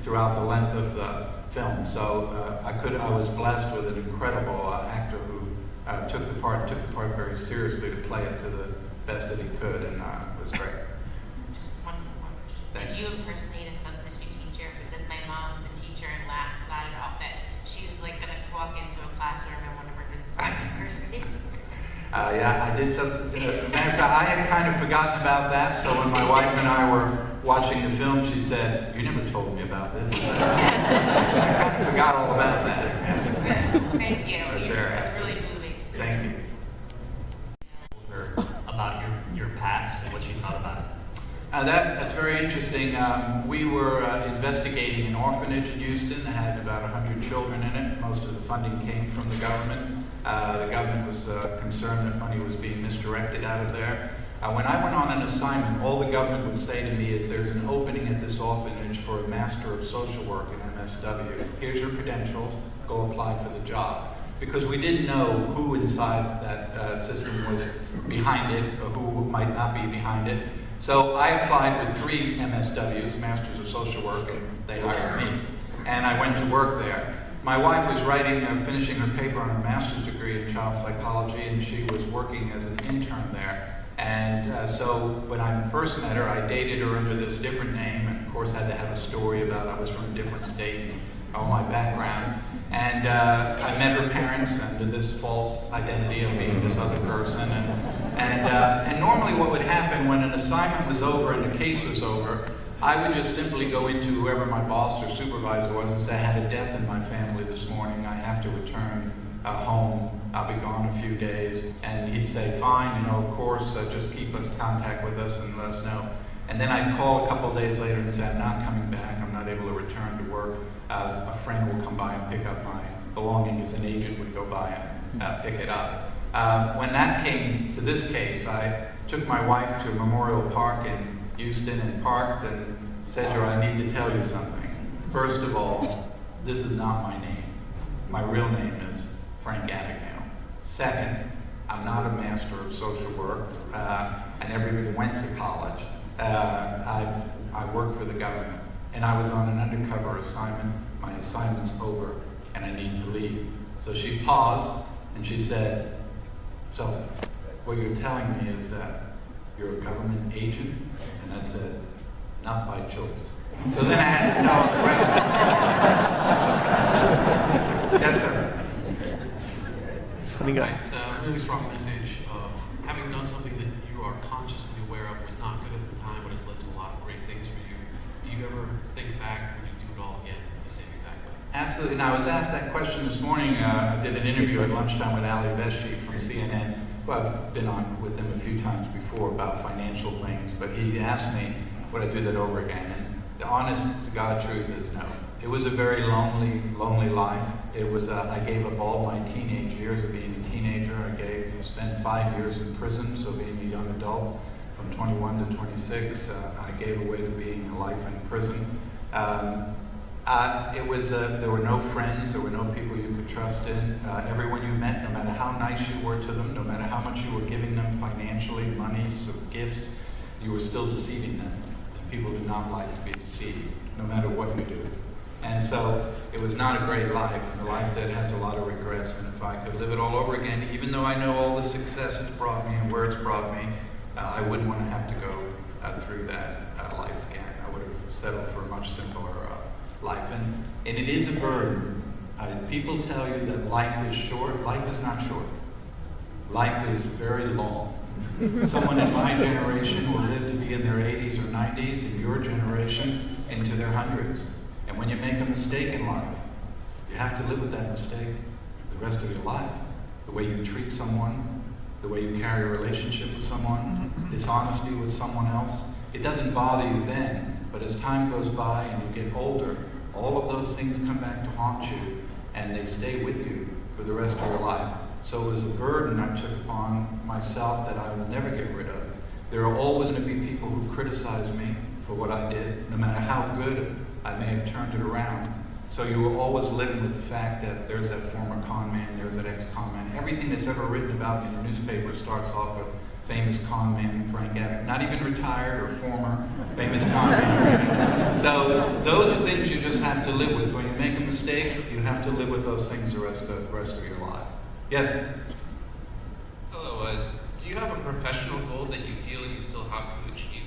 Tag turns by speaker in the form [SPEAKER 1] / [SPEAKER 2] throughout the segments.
[SPEAKER 1] throughout the length of the film. So I was blessed with an incredible actor who took the part very seriously to play it to the best that he could, and it was great.
[SPEAKER 2] Just one more question. Did you impersonate a substitute teacher? Because my mom's a teacher and laughs about it all, that she's like gonna walk into a classroom and one of her visitors impersonate.
[SPEAKER 1] Yeah, I did substitute. Matter of fact, I had kind of forgotten about that, so when my wife and I were watching the film, she said, "You never told me about this." I kind of forgot all about that.
[SPEAKER 2] Thank you.
[SPEAKER 1] Sure.
[SPEAKER 2] That's really moving.
[SPEAKER 1] Thank you.
[SPEAKER 3] About your past and what you thought about it.
[SPEAKER 1] That's very interesting. We were investigating an orphanage in Houston that had about 100 children in it. Most of the funding came from the government. The government was concerned that money was being misdirected out of there. When I went on an assignment, all the government would say to me is, "There's an opening at this orphanage for a Master of Social Work in MSW. Here's your credentials, go apply for the job." Because we didn't know who inside that system was behind it, or who might not be behind it. So I applied with 3 MSWs, Masters of Social Work, and they hired me. And I went to work there. My wife was finishing her paper on her master's degree in child psychology, and she was working as an intern there. And so when I first met her, I dated her under this different name, and of course had to have a story about I was from a different state and all my background. And I met her parents under this false identity of being this other person. And normally what would happen when an assignment was over and the case was over, I would just simply go into whoever my boss or supervisor was and say, "I had a death in my family this morning. I have to return home. I'll be gone a few days." And he'd say, "Fine, of course, just keep us contact with us and let us know." And then I'd call a couple of days later and say, "I'm not coming back. I'm not able to return to work. A friend will come by and pick up my belongings." An agent would go by and pick it up. When that came to this case, I took my wife to Memorial Park in Houston and parked and said to her, "I need to tell you something. First of all, this is not my name. My real name is Frank Abagnale. Second, I'm not a Master of Social Work. I never even went to college. I work for the government, and I was on an undercover assignment. My assignment's over, and I need to leave." So she paused, and she said, "So, what you're telling me is that you're a government agent?" And I said, "Not by choice." So then I had to tell her the rest. Yes, sir.
[SPEAKER 4] It's a funny guy.
[SPEAKER 5] It's a really strong message of having done something that you are consciously aware of was not good at the time, but has led to a lot of great things for you. Do you ever think back, would you do it all again the same exact way?
[SPEAKER 1] Absolutely. Now, I was asked that question this morning. I did an interview at lunchtime with Ali Vesci from CNN, who I've been on with him a few times before about financial things, but he asked me, would I do that over again? And the honest to God truth is no. It was a very lonely life. It was, I gave up all my teenage years of being a teenager. I spent 5 years in prison, so being a young adult from 21 to 26, I gave away to being a life in prison. There were no friends, there were no people you could trust in. Everyone you met, no matter how nice you were to them, no matter how much you were giving them financially, money, so gifts, you were still deceiving them. And people do not like to be deceived, no matter what you do. And so it was not a great life, and a life that has a lot of regrets. And if I could live it all over again, even though I know all the success it's brought me and where it's brought me, I wouldn't want to have to go through that life again. I would have settled for a much simpler life. And it is a burden. People tell you that life is short. Life is not short. Life is very long. Someone in my generation will live to be in their 80s or 90s, and your generation into their hundreds. And when you make a mistake in life, you have to live with that mistake the rest of your life. The way you treat someone, the way you carry a relationship with someone, dishonesty with someone else. It doesn't bother you then, but as time goes by and you get older, all of those things come back to haunt you, and they stay with you for the rest of your life. So it was a burden I took upon myself that I will never get rid of. There are always going to be people who criticize me for what I did, no matter how good I may have turned it around. So you were always living with the fact that there's that former con man, there's that ex-con man. Everything that's ever written about me in the newspaper starts off with, famous con man Frank Abagnale, not even retired or former, famous con man. So those are things you just have to live with. When you make a mistake, you have to live with those things the rest of your life. Yes?
[SPEAKER 5] Hello, do you have a professional goal that you feel you still have to achieve?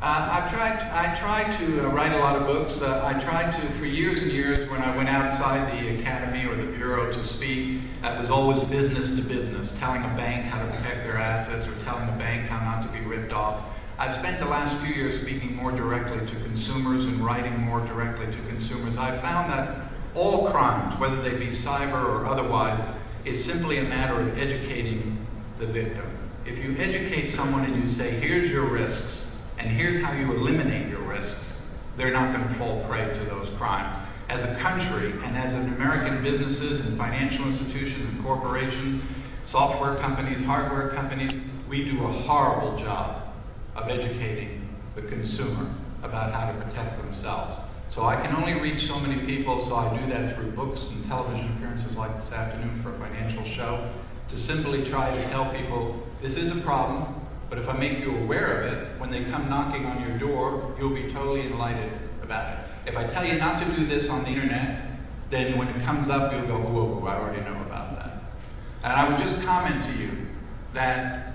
[SPEAKER 1] I tried to write a lot of books. I tried to, for years and years, when I went outside the academy or the bureau to speak, it was always business to business, telling a bank how to protect their assets or telling a bank how not to be ripped off. I've spent the last few years speaking more directly to consumers and writing more directly to consumers. I found that all crimes, whether they be cyber or otherwise, is simply a matter of educating the victim. If you educate someone and you say, here's your risks, and here's how you eliminate your risks, they're not going to fall prey to those crimes. As a country and as an American businesses and financial institutions and corporations, software companies, hardware companies, we do a horrible job of educating the consumer about how to protect themselves. So I can only reach so many people, so I do that through books and television appearances like this afternoon for a financial show, to simply try to tell people this is a problem, but if I make you aware of it, when they come knocking on your door, you'll be totally enlightened about it. If I tell you not to do this on the internet, then when it comes up, you'll go, whoa, I already know about that. And I would just comment to you that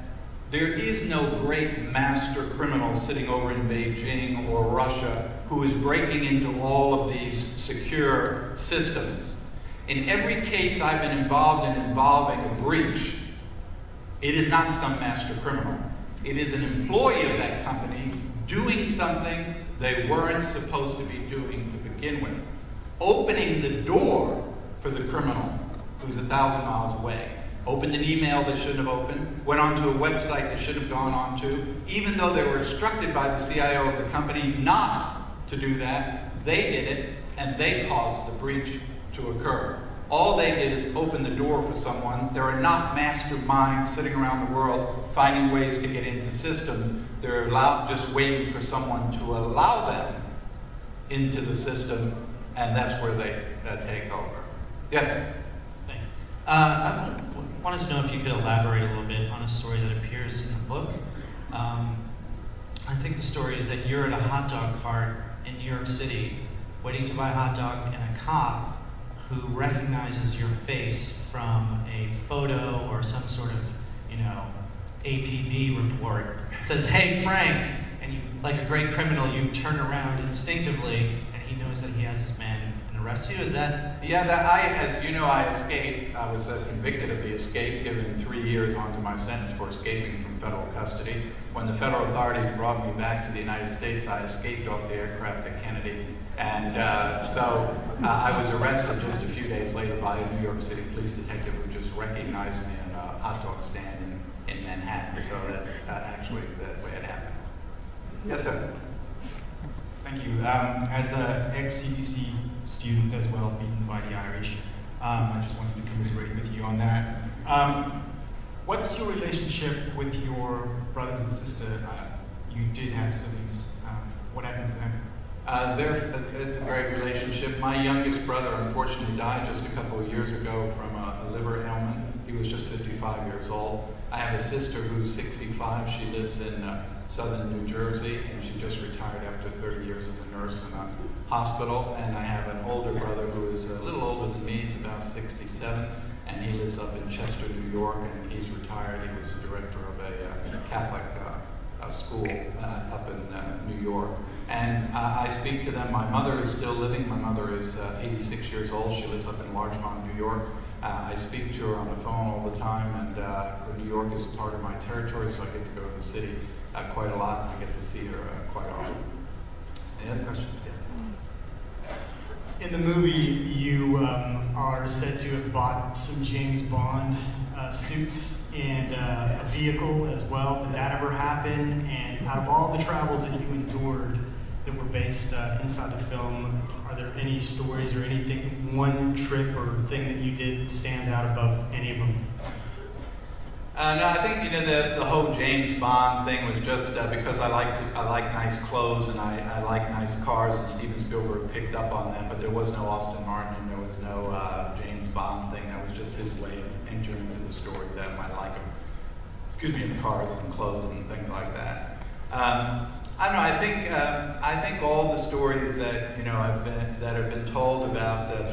[SPEAKER 1] there is no great master criminal sitting over in Beijing or Russia who is breaking into all of these secure systems. In every case I've been involved in involving a breach, it is not some master criminal. It is an employee of that company doing something they weren't supposed to be doing to begin with, opening the door for the criminal who's 1,000 miles away. Opened an email they shouldn't have opened, went onto a website they should have gone onto, even though they were instructed by the CIO of the company not to do that, they did it, and they caused the breach to occur. All they did is open the door for someone. There are not masterminds sitting around the world finding ways to get into systems. They're just waiting for someone to allow them into the system, and that's where they take over. Yes?
[SPEAKER 3] Thanks. I wanted to know if you could elaborate a little bit on a story that appears in the book. I think the story is that you're at a hot dog cart in New York City, waiting to buy a hot dog, and a cop who recognizes your face from a photo or some sort of, APB report says, "Hey, Frank," and you, like a great criminal, you turn around instinctively, and he knows that he has this man and arrests you. Is that?
[SPEAKER 1] Yeah, as you know, I escaped. I was convicted of the escape, given 3 years onto my sentence for escaping from federal custody. When the federal authorities brought me back to the United States, I escaped off the aircraft at Kennedy. And so I was arrested just a few days later by a New York City police detective who just recognized me at a hot dog stand in Manhattan. So that's actually the way it happened. Yes, sir.
[SPEAKER 6] Thank you. As an ex-CDC student as well, beaten by the Irish, I just wanted to commiserate with you on that. What's your relationship with your brothers and sister? You did have siblings. What happened to them?
[SPEAKER 1] It's a great relationship. My youngest brother unfortunately died just a couple of years ago from a liver ailment. He was just 55 years old. I have a sister who's 65. She lives in southern New Jersey, and she just retired after 30 years as a nurse in a hospital. And I have an older brother who is a little older than me. He's about 67, and he lives up in Chester, New York, and he's retired. He was the director of a Catholic school up in New York. And I speak to them. My mother is still living. My mother is 86 years old. She lives up in Larchmont, New York. I speak to her on the phone all the time, and New York is part of my territory, so I get to go to the city quite a lot, and I get to see her quite often. Any other questions? Yeah.
[SPEAKER 6] In the movie, you are said to have bought some James Bond suits and a vehicle as well. Did that ever happen? And out of all the travels that you endured that were based inside the film, are there any stories or anything, one trip or thing that you did that stands out above any of them?
[SPEAKER 1] No, I think the whole James Bond thing was just because I like nice clothes and I like nice cars, and Steven Spielberg picked up on that. But there was no Austin Martin and there was no James Bond thing. That was just his way of entering into the story. That I like him. and cars and clothes and things like that. I don't know. I think all the stories that have been told about